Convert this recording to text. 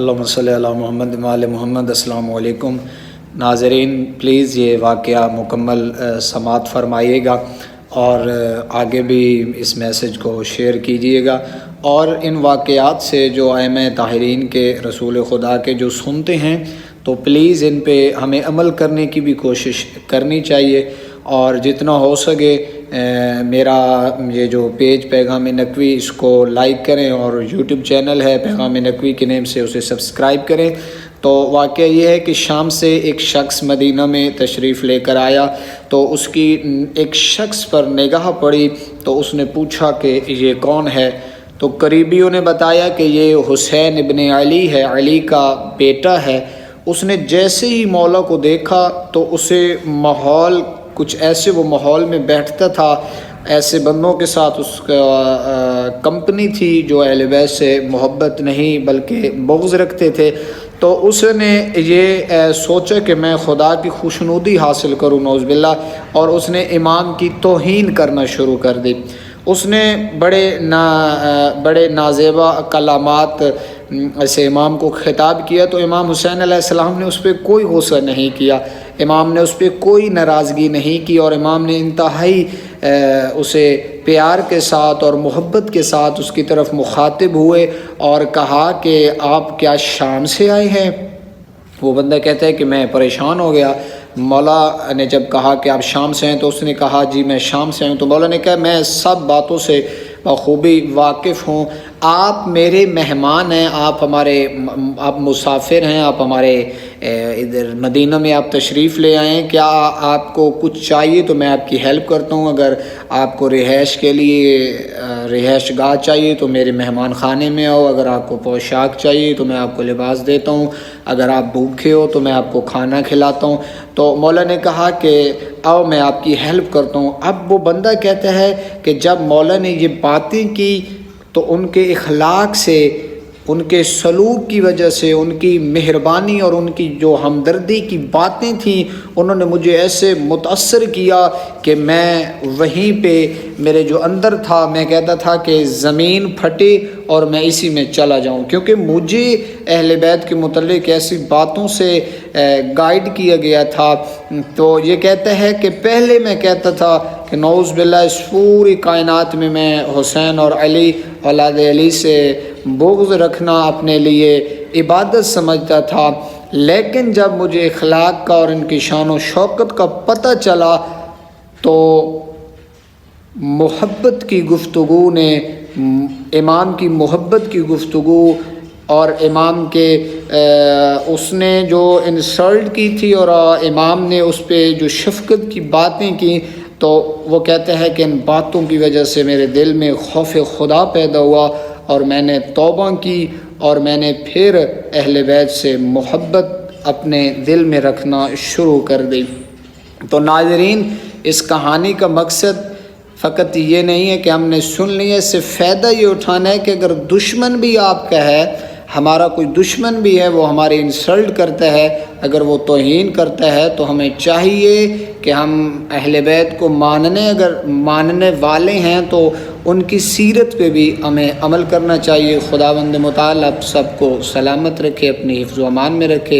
اللہم صلی علی محمد وعلی محمد۔ السلام علیکم ناظرین، پلیز یہ واقعہ مکمل سماعت فرمائیے گا اور آگے بھی اس میسج کو شیئر کیجیے گا، اور ان واقعات سے جو ائمہ طاہرین کے رسول خدا کے جو سنتے ہیں تو پلیز ان پہ ہمیں عمل کرنے کی بھی کوشش کرنی چاہیے، اور جتنا ہو سکے میرا یہ جو پیج پیغام نقوی اس کو لائک کریں، اور یوٹیوب چینل ہے پیغام نقوی کے نیم سے اسے سبسکرائب کریں۔ تو واقعہ یہ ہے کہ شام سے ایک شخص مدینہ میں تشریف لے کر آیا، تو اس کی ایک شخص پر نگاہ پڑی تو اس نے پوچھا کہ یہ کون ہے؟ تو قریبیوں نے بتایا کہ یہ حسین ابن علی ہے، علی کا بیٹا ہے۔ اس نے جیسے ہی مولا کو دیکھا تو اسے ماحول کچھ ایسے، وہ ماحول میں بیٹھتا تھا، ایسے بندوں کے ساتھ اس کا کمپنی تھی جو اہل بیت سے محبت نہیں بلکہ بغض رکھتے تھے۔ تو اس نے یہ سوچا کہ میں خدا کی خوشنودی حاصل کروں، نعوذ باللہ، اور اس نے امام کی توہین کرنا شروع کر دی۔ اس نے بڑے نازیبا کلمات سے امام کو خطاب کیا، تو امام حسین علیہ السلام نے اس پہ کوئی غصہ نہیں کیا، امام نے اس پہ کوئی ناراضگی نہیں کی، اور امام نے انتہائی اسے پیار کے ساتھ اور محبت کے ساتھ اس کی طرف مخاطب ہوئے اور کہا کہ آپ کیا شام سے آئے ہیں؟ وہ بندہ کہتا ہے کہ میں پریشان ہو گیا۔ مولا نے جب کہا کہ آپ شام سے ہیں تو اس نے کہا جی میں شام سے ہوں۔ تو مولا نے کہا میں سب باتوں سے بخوبی واقف ہوں، آپ میرے مہمان ہیں، آپ مسافر ہیں، آپ ہمارے ادھر مدینہ میں آپ تشریف لے آئے ہیں، کیا آپ کو کچھ چاہیے تو میں آپ کی ہیلپ کرتا ہوں، اگر آپ کو رہائش کے لیے رہائش گاہ چاہیے تو میرے مہمان خانے میں آؤ، اگر آپ کو پوشاک چاہیے تو میں آپ کو لباس دیتا ہوں، اگر آپ بھوکے ہو تو میں آپ کو کھانا کھلاتا ہوں۔ تو مولا نے کہا کہ آؤ میں آپ کی ہیلپ کرتا ہوں۔ اب وہ بندہ کہتا ہے کہ جب مولا نے یہ باتیں کی تو ان کے اخلاق سے، ان کے سلوک کی وجہ سے، ان کی مہربانی اور ان کی جو ہمدردی کی باتیں تھیں، انہوں نے مجھے ایسے متاثر کیا کہ میں وہیں پہ میرے جو اندر تھا میں کہتا تھا کہ زمین پھٹے اور میں اسی میں چلا جاؤں، کیونکہ مجھے اہل بیت کے متعلق ایسی باتوں سے گائیڈ کیا گیا تھا۔ تو یہ کہتا ہے کہ پہلے میں کہتا تھا کہ نعوذ باللہ اس پوری کائنات میں حسین اور علی اولاد علی سے بغض رکھنا اپنے لیے عبادت سمجھتا تھا، لیکن جب مجھے اخلاق کا اور ان کی شان و شوکت کا پتہ چلا تو محبت کی گفتگو نے، امام کی محبت کی گفتگو اور امام کے اس نے جو انسلٹ کی تھی اور امام نے اس پہ جو شفقت کی باتیں کی، تو وہ کہتا ہے کہ ان باتوں کی وجہ سے میرے دل میں خوف خدا پیدا ہوا اور میں نے توبہ کی، اور میں نے پھر اہل بیت سے محبت اپنے دل میں رکھنا شروع کر دی۔ تو ناظرین، اس کہانی کا مقصد فقط یہ نہیں ہے کہ ہم نے سن لی ہے، اس سے فائدہ یہ اٹھانا ہے کہ اگر دشمن بھی آپ کا ہے، ہمارا کوئی دشمن بھی ہے، وہ ہمارے انسلٹ کرتا ہے، اگر وہ توہین کرتا ہے تو ہمیں چاہیے کہ ہم اہل بیت کو اگر ماننے والے ہیں تو ان کی سیرت پہ بھی ہمیں عمل کرنا چاہیے۔ خداوند متعال آپ سب کو سلامت رکھے، اپنی حفظ و امان میں رکھے۔